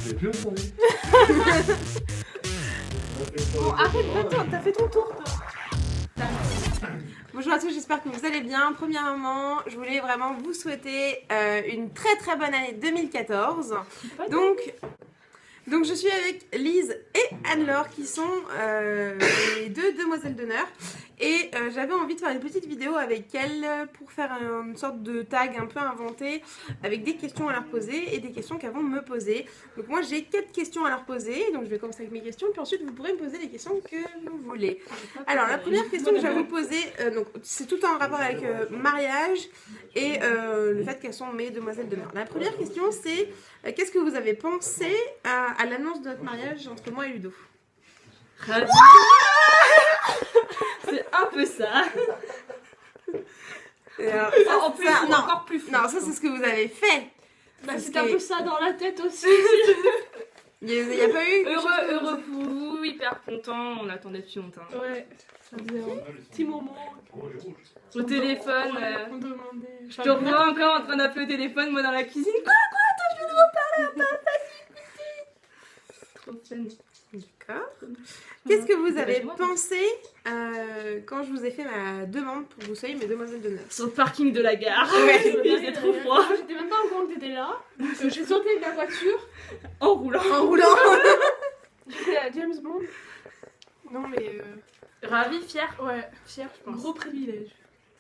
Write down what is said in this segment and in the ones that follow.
Vous avez plus entendu. Bon, arrête, va-t'en, t'as fait ton tour, toi. Bonjour à tous, j'espère que vous allez bien. Premièrement, je voulais vraiment vous souhaiter une très très bonne année 2014. Donc je suis avec Lise et Anne-Laure qui sont les deux demoiselles d'honneur. Et j'avais envie de faire une petite vidéo avec elles pour faire une sorte de tag un peu inventé avec des questions à leur poser et des questions qu'elles vont me poser. Donc moi j'ai 4 questions à leur poser, donc je vais commencer avec mes questions, puis ensuite vous pourrez me poser les questions que vous voulez. Alors la première question que je vais vous poser, donc c'est tout en rapport avec mariage et le fait qu'elles sont mes demoiselles d'honneur. La première question c'est qu'est-ce que vous avez pensé à l'annonce de notre mariage entre moi et Ludo? Ravi. C'est un peu ça. Alors, En plus, ça, non, encore plus fou. non, ça c'est ce que vous avez fait. Bah, C'est c'est ce un qui peu est- ça dans la tête aussi. Il y a pas eu quelque chose que vous- Heureux pour vous, hyper content, on attendait depuis longtemps. Ouais, ça faisait un petit moment. Au téléphone, On demandait. je te revois encore en train d'appeler au téléphone, moi dans la cuisine. Quoi, attends, je viens de reparler à ta trop fun. D'accord. Qu'est-ce que vous avez Moi, pensé quand je vous ai fait ma demande pour que vous soyez mes demoiselles d'honneur? Sur le parking de la gare. Ouais. Il faisait trop froid. J'étais même pas au courant que t'étais là. Donc, j'ai sauté de la voiture. En roulant. En roulant. J'étais à James Bond. Non, mais. Ravi, fier. Ouais, Fier, je pense. gros privilège.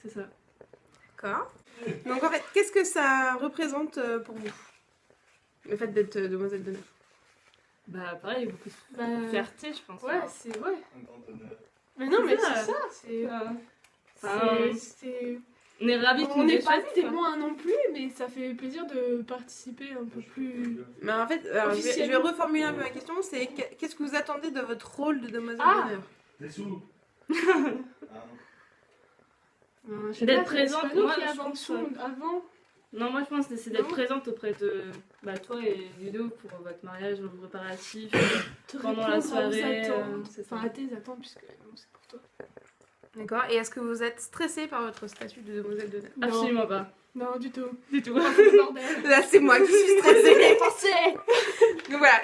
C'est ça. D'accord. Donc en fait, qu'est-ce que ça représente pour vous? Le fait d'être demoiselle d'honneur. Bah, pareil, beaucoup Bah, de fierté, je pense. Ouais, c'est. Ouais. Mais non, mais ça. c'est ça. C'est. Enfin, C'est. on est ravis que On nous n'est pas choisi, quoi. témoin non plus, mais ça fait plaisir de participer un peu plus. Mais en fait, alors, je vais Officiellement. reformuler un peu ma question, c'est qu'est-ce que vous attendez de votre rôle de demoiselle Ah. d'honneur? Des sous. Je sais D'être pas, c'est présente, pas nous moi, qui je avons pense, avant. Non, moi je pense que c'est d'être Non. présente auprès de toi et Ludo pour votre mariage, vos préparatifs. Te Pendant la répondre à vos soirée, attentes. c'est ça. Enfin, à tes attentes, puisque non, c'est pour toi. D'accord. Et est-ce que vous êtes stressée par votre statut de demoiselle d'honneur? Non. Absolument pas. Non, du tout. Du tout. C'est le bordel. Là, c'est moi qui suis stressée. Pensez. Donc voilà,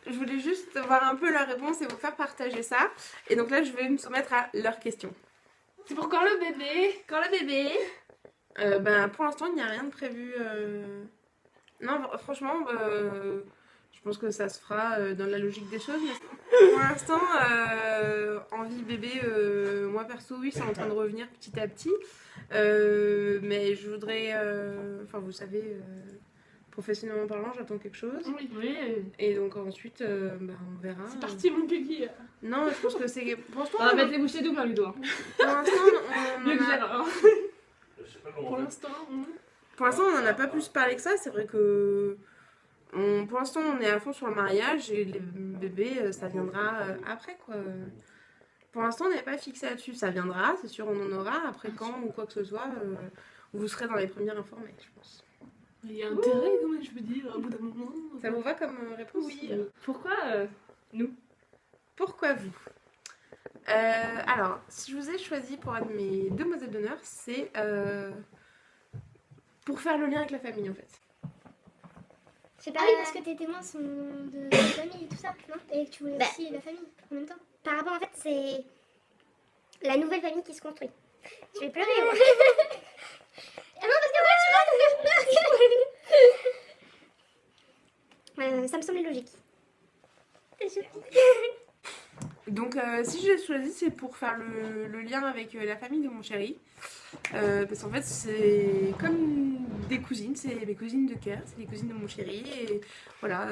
je voulais juste voir un peu leur réponse et vous faire partager ça. Et donc là, je vais me soumettre à leurs questions. C'est pour quand le bébé? Quand le bébé. Ben, pour l'instant, il n'y a rien de prévu. Non, franchement, je pense que ça se fera dans la logique des choses. Mais pour l'instant, envie bébé, moi perso, oui, c'est en train de revenir petit à petit. Mais je voudrais, enfin, vous savez, professionnellement parlant, j'attends quelque chose. Oui. Oui. Et donc ensuite, ben, on verra. C'est parti, mon kiki. Non, je pense que c'est. Pour l'instant, On va mettre les bouchées doubles, hein, Ludo. hein. pour l'instant, on Mieux que en a- j'aime. hein. Je sais pas comment Pour on fait. l'instant, Pour l'instant, on n'en a pas plus parlé que ça. C'est vrai que pour l'instant, on est à fond sur le mariage et les bébés, ça viendra après, quoi. Pour l'instant, on n'est pas fixé là-dessus. Ça viendra, c'est sûr, on en aura. Après, quand ou quoi que ce soit, vous serez dans les premières informés, je pense. il y a intérêt, comment je veux dire, au bout d'un moment. Ça vous va comme réponse? Oui. Pourquoi nous? Pourquoi vous? Alors, si je vous ai choisi pour être mes demoiselles d'honneur, c'est pour faire le lien avec la famille, en fait. C'est pareil parce que tes témoins sont de la famille et tout ça, non? Et que tu voulais aussi la famille en même temps. Par rapport, en fait, c'est la nouvelle famille qui se construit. Je vais pleurer, moi. Ah non, parce que moi, tu vas te faire peur. Ça me semblait logique. T'es sûr? Donc, si je l'ai choisi, c'est pour faire le lien avec la famille de mon chéri. Parce qu'en fait, c'est comme des cousines, c'est mes cousines de cœur, c'est les cousines de mon chéri. Et voilà,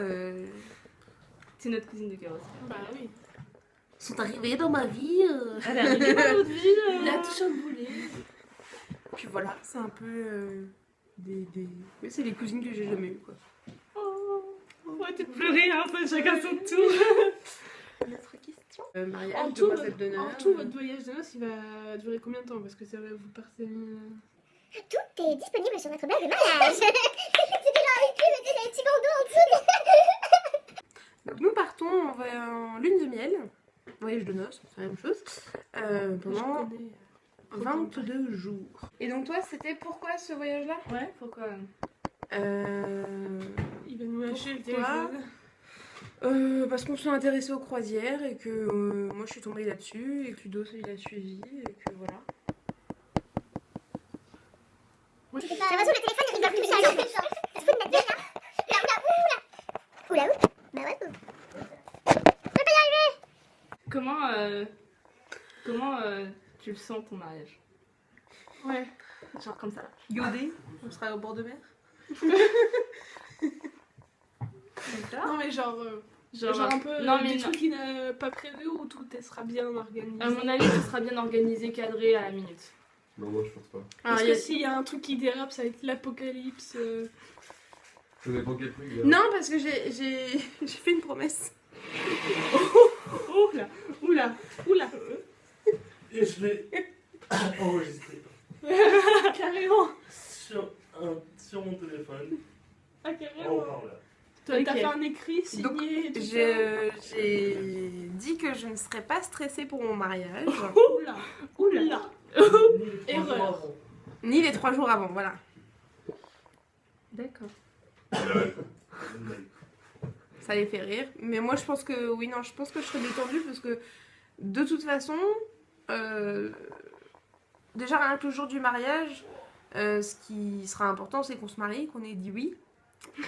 C'est notre cousine de cœur aussi. Bah oui. sont arrivées dans ma vie. Elle est arrivée dans notre vie. Il a tout chamboulé. Puis voilà, c'est un peu oui, c'est les cousines que j'ai jamais eues, quoi. Oh, on va peut-être pleurer, hein, chacun son tour. Notre question. Mariage, En tout, demoiselle d'honneur. en tout, votre voyage de noces, il va durer combien de temps? Parce que ça va vous partez. Tout est disponible sur notre blog de mariage. C'était genre avec lui, c'était des petits bandeaux en dessous. Donc nous partons en lune de miel, voyage de noces, c'est la même chose, pendant 22 jours. Et donc toi, c'était pourquoi ce voyage-là? Ouais, pourquoi? Euh... Il va nous lâcher le Pourquoi téléphone. Parce qu'on s'est intéressé aux croisières et que moi je suis tombée là-dessus et que Ludo il a suivi et que voilà. J'ai l'impression que le téléphone il va plus ça. Tu te fous de ma gueule là. Oula. Bah ouais. Comment tu le sens ton mariage? Ouais. Genre comme ça. Yodé, on sera au bord de mer. Non mais genre un peu non, mais des non. trucs qui n'a pas prévu ou tout sera bien organisé. À mon avis, ce sera bien organisé, cadré à la minute. Non, moi je pense pas. Parce Alors, que s'il y a un truc qui dérape, ça va être l'apocalypse. Ça dépend quel truc. Non, parce que j'ai fait une promesse. Oula. Et je vais enregistrer Carrément. sur mon téléphone. Ah, En carrément. haut-parleur. Toi, t'as Ok. fait un écrit signé Donc, et tout ça. j'ai dit que je ne serais pas stressée pour mon mariage. Oula. Ni les 3 jours Erreur. avant. Ni les 3 jours avant, voilà. D'accord. Ça les fait rire. Mais moi, je pense que, oui, non, je pense que je serai détendue parce que, de toute façon, déjà, rien que le jour du mariage, ce qui sera important, c'est qu'on se marie, qu'on ait dit oui.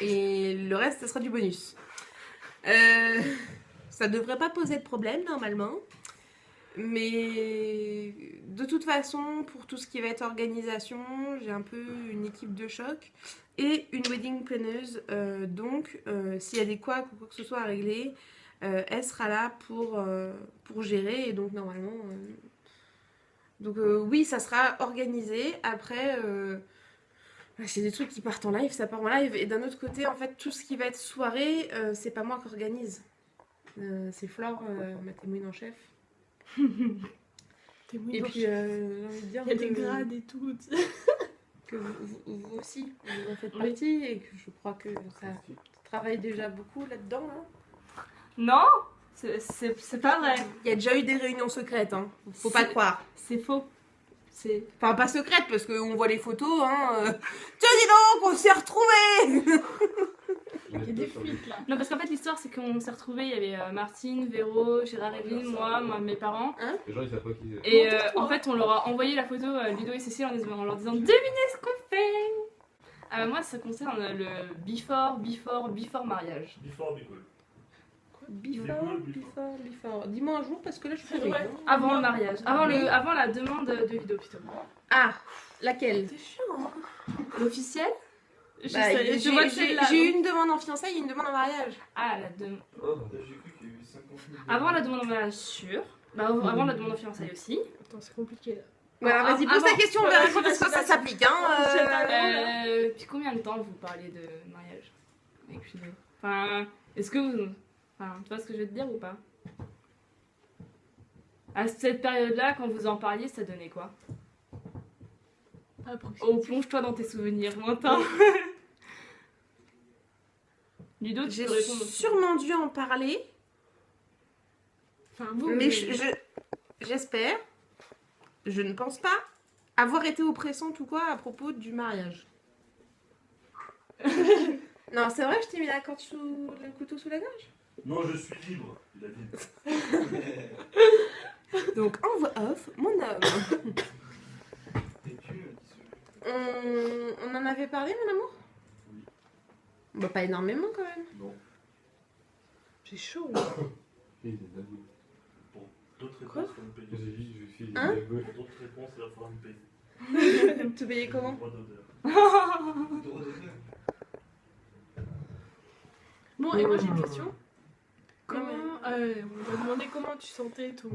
Et le reste, ce sera du bonus. Ça devrait pas poser de problème, normalement. Mais de toute façon, pour tout ce qui va être organisation, j'ai un peu une équipe de choc et une wedding planeuse. Donc, s'il y a des couacs ou quoi que ce soit à régler, elle sera là pour gérer. Et donc, normalement... oui, ça sera organisé. Après, c'est des trucs qui partent en live, ça part en live. Et d'un autre côté, en fait, tout ce qui va être soirée, c'est pas moi qui organise. C'est Flore, ma témoin en chef. T'es Et puis, j'ai envie de dire il y a des que- grades et tout. que vous aussi, vous en faites partie et que je crois que ça travaille déjà beaucoup là-dedans. Hein. Non, c'est pas vrai. Il y a déjà eu des réunions secrètes, hein. Faut pas croire. C'est faux. C'est Enfin, pas secrètes parce qu'on voit les photos. Hein. Tiens, dis donc, on s'est retrouvés. Il y a des fuites là. non, parce qu'en fait l'histoire c'est qu'on s'est retrouvés. Il y avait Martine, Véro, Gérard, Evelyne, moi, mes parents. Les gens ils savent pas qui c'est. Et en fait on leur a envoyé la photo Ludo et Cécile en leur disant devinez ce qu'on fait. Moi ça concerne le before mariage. Before be cool. Before. Dis-moi un jour parce que là je suis pas Ouais. Avant le mariage, avant la demande de Ludo plutôt. Ah, laquelle? C'est chiant. Hein. L'officiel? Bah, Je vois que celle-là, j'ai eu donc. une demande en fiançailles et une demande en mariage. Ah la demande. Oh, j'ai cru qu'il y a eu 50 000. Avant la demande en mariage sûr. Bah avant la demande en fiançailles aussi. Attends, c'est compliqué là. Voilà, vas-y, pose avant. ta question, on verra quand est-ce que ça Vas-y. s'applique. Hein. Puis combien de temps vous parlez de mariage avec Ludo? Enfin, est-ce que vous... Enfin, tu vois ce que je vais te dire ou pas? À cette période-là, quand vous en parliez, ça donnait quoi? Oh, plonge-toi dans tes souvenirs lointains. Ludo, tu J'ai peux répondre. sûrement dû en parler, Enfin, vous, mais j'espère, je ne pense pas avoir été oppressante ou quoi à propos du mariage. Non, c'est vrai, je t'ai mis la corde sous le couteau sous la gorge. Non, je suis libre, il a dit. Donc en voix off, mon homme. Et tu On en avait parlé, mon amour? Oui. Bah pas énormément quand même. Non. J'ai chaud. Pour d'autres Quoi réponses, il faut me payer. J'ai dit, je fais Hein des Pour d'autres réponses, il va falloir me payer. Tu payais comment? Droit d'odeur. Bon, et moi j'ai une question. Comment, on t'a demandé comment tu sentais ton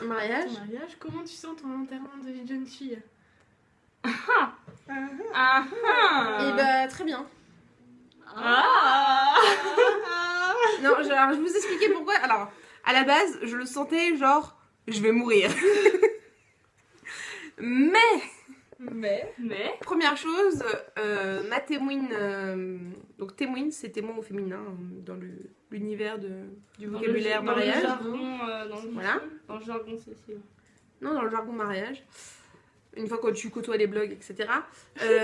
Mariage? mariage. Comment tu sens ton enterrement de vie de jeune fille? Ah Et bah très bien. Ah Non, alors je vais vous expliquer pourquoi. Alors, à la base, je le sentais genre, je vais mourir. Mais, première chose, ma témoine, donc témoine, c'est témoin au féminin dans l'univers du vocabulaire dans mariage. le jargon, Voilà. dans le jargon, Cécile. Non, dans le jargon mariage. Une fois que tu côtoies les blogs, etc.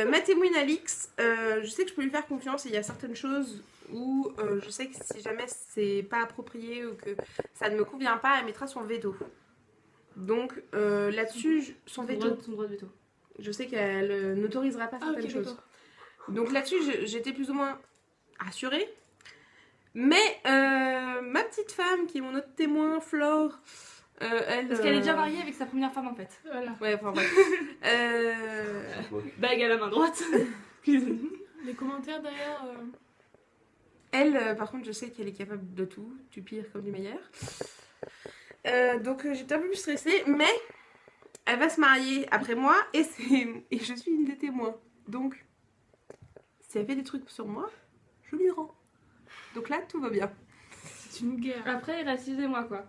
Ma témoine Alix, je sais que je peux lui faire confiance et il y a certaines choses où je sais que si jamais c'est pas approprié ou que ça ne me convient pas, elle mettra son veto. Donc là-dessus, son veto, Son droit de veto. je sais qu'elle n'autorisera pas Ah, certaines ok, choses. d'accord. Donc là-dessus, j'étais plus ou moins rassurée. Mais ma petite femme, qui est mon autre témoin, Flore, elle... Parce qu'elle est déjà mariée avec sa première femme en fait. Voilà. Ouais, enfin bref. Bague à la main droite. Les commentaires derrière. Elle, par contre, je sais qu'elle est capable de tout, du pire comme du meilleur. Donc j'étais un peu plus stressée, mais elle va se marier après moi et je suis une des témoins. Donc, si elle fait des trucs sur moi, je lui rends. Donc là, tout va bien. C'est une guerre. Après, il reste 6 mois quoi.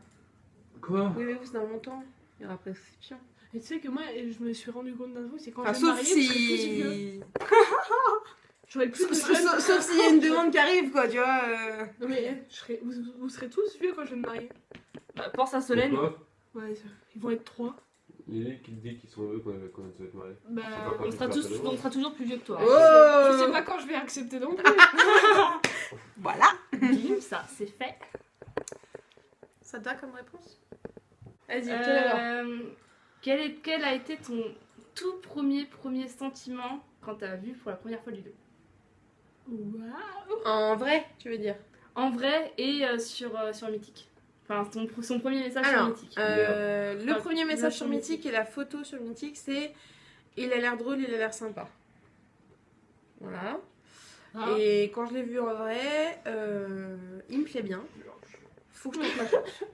Quoi? Oui, mais vous, c'est dans longtemps. Il y aura prescription. Et tu sais que moi, je me suis rendu compte d'un truc, c'est quand Enfin, je vais me sauf marier, vous serez tous vieux. si... J'aurai plus de jeunes. Sauf s'il y a une demande qui arrive, quoi, tu vois. Non mais vous serez tous vieux quand je vais me marier. Bah, pense à Solène. Pourquoi? Ouais, ils vont être 3. Il y a qui te dit qu'ils sont heureux quand tu vas te marier. Bah, C'est pas quand On tu sera, vas tous, faire on sera toujours plus vieux que toi. Oh je sais pas quand je vais accepter non plus. Voilà. Bim, ça, c'est fait. Ça te va comme réponse? Vas-y, toi d'abord. Quel a été ton tout premier sentiment quand t'as vu pour la première fois Ludo? Waouh. En vrai, tu veux dire? En vrai et sur Mythique. Enfin, son premier message sur Alors, Mythique. le Enfin, premier là, message sur sur Mythique et la photo sur Mythique, c'est il a l'air drôle, il a l'air sympa. Voilà. Ah. Et quand je l'ai vu en vrai, il me plaît bien. Faut que je tente ma chance.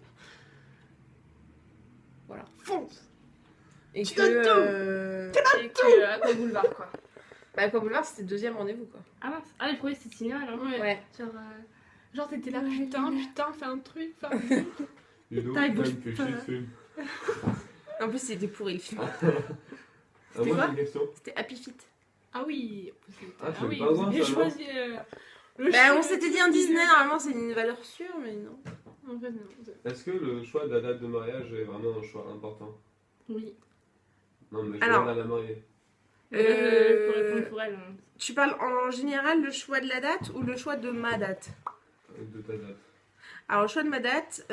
Voilà. Fonce. Et Tu que. Et que Aqua Boulevard quoi. Bah, comme là, c'était le deuxième rendez-vous, quoi. Ah mince. Ah, le premier c'était cinéma non? Ouais. Ouais. Genre t'étais là, putain, fais un truc, fais un truc. Ludo, Taille, bouge fais pas. chier ce film. En plus, c'était pourri le film. Ah, moi, quoi j'ai une question. C'était Happy Feet. Ah oui. Ah, je sais oui, pas vous voir, avez ça, non. choisi le Bah, choix on s'était dit un Disney, normalement, c'est une valeur sûre, mais non. En fait, non. Est-ce que le choix de la date de mariage est vraiment un choix important? Oui. Non, mais je Alors. demande à la mariée. Je peux répondre pour elle. Hein. Tu parles en général le choix de la date ou le choix de ma date? De ta date. Alors, le choix de ma date,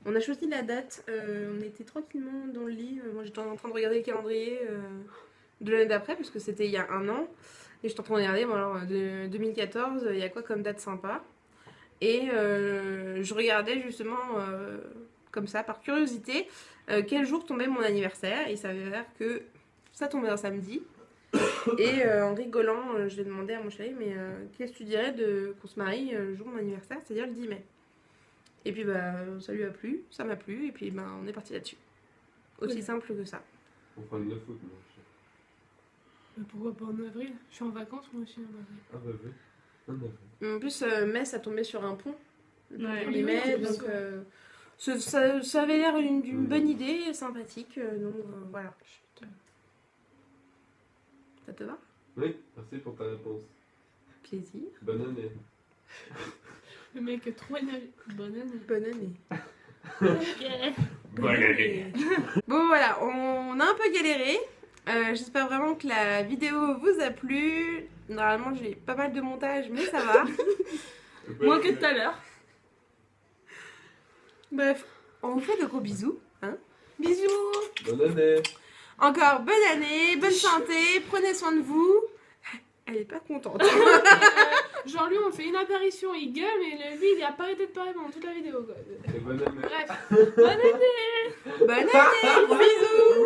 on a choisi la date, on était tranquillement dans le lit. Moi, j'étais en train de regarder le calendrier de l'année d'après, parce que c'était il y a un an. Et j'étais en train de regarder, bon, alors, de 2014, il y a quoi comme date sympa? Et je regardais justement, comme ça, par curiosité, quel jour tombait mon anniversaire. Et il s'avère que ça tombait un samedi. Et en rigolant, je lui ai demandé à mon chéri, mais qu'est-ce que tu dirais qu'on se marie le jour de mon anniversaire, c'est-à-dire le 10 mai. Et puis bah ça lui a plu, ça m'a plu, et puis bah, on est parti là-dessus. Aussi Ouais. simple que ça. On fera le 9 août, moi. Mais pourquoi pas en avril? Je suis en vacances moi aussi en avril. Ah, bah oui. En avril. Mais en plus, mai, ça tombait sur un pont. Ouais. Les mai, Oui, donc c'est ça avait l'air d'une bonne idée, sympathique, donc voilà. Ça te va? Oui, merci pour ta réponse. Plaisir. Bonne année. Le mec est trop énervé. Bonne année. Bonne année. Ok. Bonne année. Bon voilà, on a un peu galéré. J'espère vraiment que la vidéo vous a plu. Normalement j'ai pas mal de montage mais ça va. Moins que tout à l'heure. Bref, on vous fait de gros bisous. Hein, bisous. Bonne année. Encore bonne année, bonne santé, prenez soin de vous. Elle est pas contente. Genre lui on fait une apparition, il gueule mais lui il a pas arrêté de parler pendant toute la vidéo quoi. Et bonne année. Bref. Bonne année. Bonne année, bisous.